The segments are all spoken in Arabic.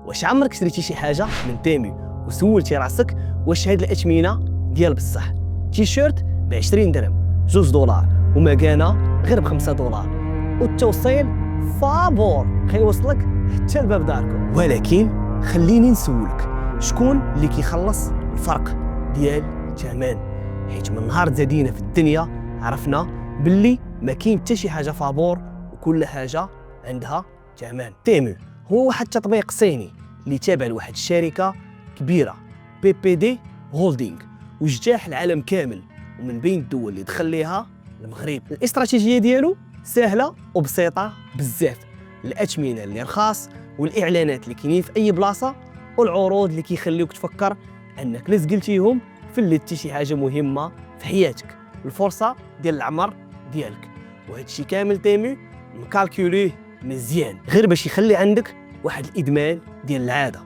واش عمرك شريتي شي حاجه من تيمو وسولتي راسك واش هاد الاثمنه ديال بصح؟ تيشيرت ب 20 درهم، $2 ومكانه غير ب $5، والتوصيل فابور كيوصلك حتى لباب داركم. ولكن خليني نسولك، شكون اللي كيخلص الفرق ديال الثمن؟ حيت من نهار زادينا في الدنيا عرفنا باللي ما كاين حتى شي حاجه فابور وكل حاجه عندها ثمن. تيمو هو واحد التطبيق صيني اللي تابع لواحد الشركه كبيره PPD هولدينغ واجتاح العالم كامل، ومن بين الدول اللي دخل ليها المغرب. الاستراتيجيه ديالو سهله وبسيطه بزاف، الاثمنه اللي رخاص والاعلانات اللي كاينين في اي بلاصه والعروض اللي كيخليوك تفكر انك لا سقلتيهم فلتي شي حاجه مهمه في حياتك، الفرصه ديال العمر ديالك. وهذا الشيء كامل تيمو مكالكوليه مزيان غير باش يخلي عندك واحد الادمان ديال العاده.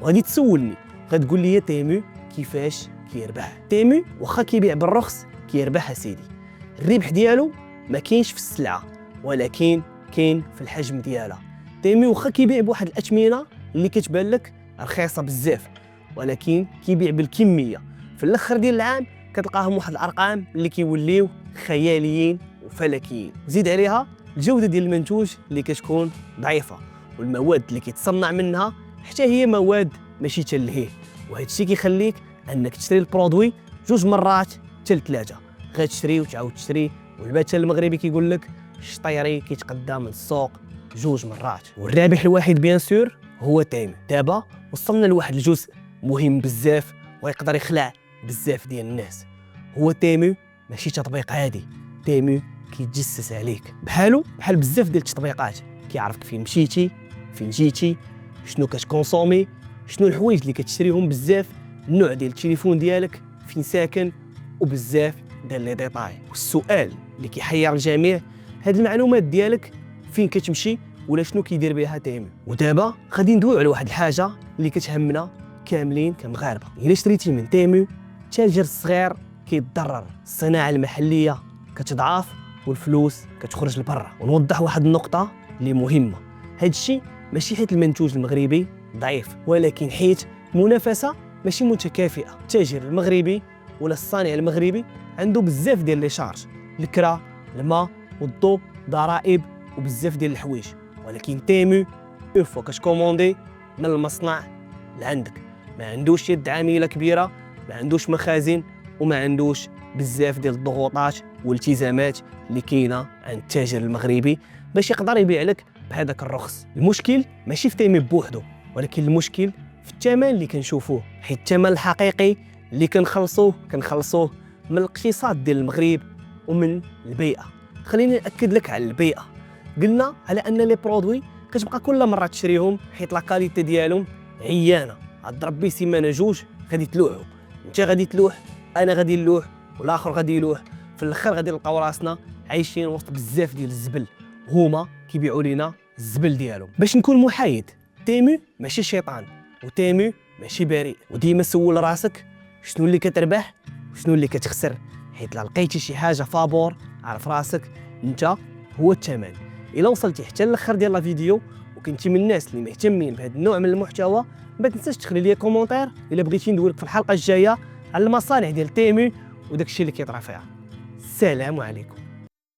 وغادي تسولني غتقول لي تيمو كيفاش كيربح؟ تيمو واخا كيبيع بالرخص كيربح اسيدي. الربح ديالو ما كاينش في السلعه ولكن كاين في الحجم ديالها. تيمو واخا كيبيع بواحد الاثمنه اللي كتبان لك رخيصه بزاف ولكن كيبيع بالكميه، في الاخر ديال العام كتلقاهم واحد الارقام اللي كيوليو خياليين وفلكيين. زيد عليها الجوده ديال المنتوج اللي كتكون ضعيفه، والمواد اللي كيتصنع منها حتى هي مواد ماشي تلهيه. وهذا الشيء كيخليك انك تشري البرودوي 2 مرات حتى 3، غتشري وتعاود تشري. والمثل المغربي كيقول لك الشطيري كيتقدى من السوق 2 مرات. والرابح الوحيد بيان سور هو تيمو. دابا وصلنا لواحد الجزء مهم بزاف ويقدر يخلع بزاف ديال الناس. هو تيمو ماشي تطبيق عادي، تيمو كيتجسس عليك بحال بزاف ديال التطبيقات، كيعرفك فين مشيتي فين جيتي، شنو كتكونسومي، شنو الحوايج اللي كتشريهم بزاف، النوع ديال التليفون ديالك، فين ساكن، وبزاف ديال لي ديتاي. والسؤال اللي كيحير الجميع، هاد المعلومات ديالك فين كتمشي ولا شنو كيدير بها تيمو؟ ودابا غادي ندويو على واحد الحاجه اللي كتهمنا كاملين كمغاربه. الا شريتي من تيمو التاجر الصغير كيتضرر، الصناعه المحليه كتضعف والفلوس كتخرج لبرا. ونوضح واحد النقطه اللي مهمه، هاد الشيء ماشي حيت المنتوج المغربي ضعيف ولكن حيت المنافسه ماشي متكافئه. التاجر المغربي ولا الصانع المغربي عنده بزاف ديال لي شارج، الكرا، الماء والضوء، ضرائب وبزاف ديال الحوايج. ولكن تيمو فوا كتكوموندي من المصنع لعندك، ما عندوش يد عامله كبيره، ما عندوش مخازن، وما عندوش بزاف ديال الضغوطات والالتزامات اللي كاينه عند التاجر المغربي باش يقدر يبيع لك بهذاك الرخص. المشكل ماشي في تيمو بوحدو ولكن المشكل في الثمن اللي كنشوفوه، حيت الثمن الحقيقي اللي كنخلصوه من الاقتصاد ديال المغرب ومن البيئه. خليني ناكد لك على البيئه. قلنا على ان لي برودوي كتبقى كل مره تشريهم حيت لا كاليتي ديالهم عيانه، غضرب بيه سيمانه جوج غادي تلوحوا، انت غادي تلوح، انا غادي نلوح، والاخر غادي يلوح، في الاخر غادي نلقاو راسنا عايشين وسط بزاف ديال الزبل، هما كيبيعوا لنا الزبل ديالهم. باش نكون محايد، تيمو ماشي شيطان وتيمو ماشي بريء. وديما سول راسك شنو اللي كتربح وشنو اللي كتخسر، حيت لا لقيتي شي حاجه فابور عرف راسك انت هو الثمن. الا وصلتي حتى للاخر ديال لا فيديو وكنتي من الناس اللي مهتمين بهذا النوع من المحتوى، ما تنساش تخلي لي كومونتير الا بغيتي ندوي لك في الحلقه الجايه على المصانع ديال تيمو وداك الشيء اللي كيطرا فيها. السلام عليكم.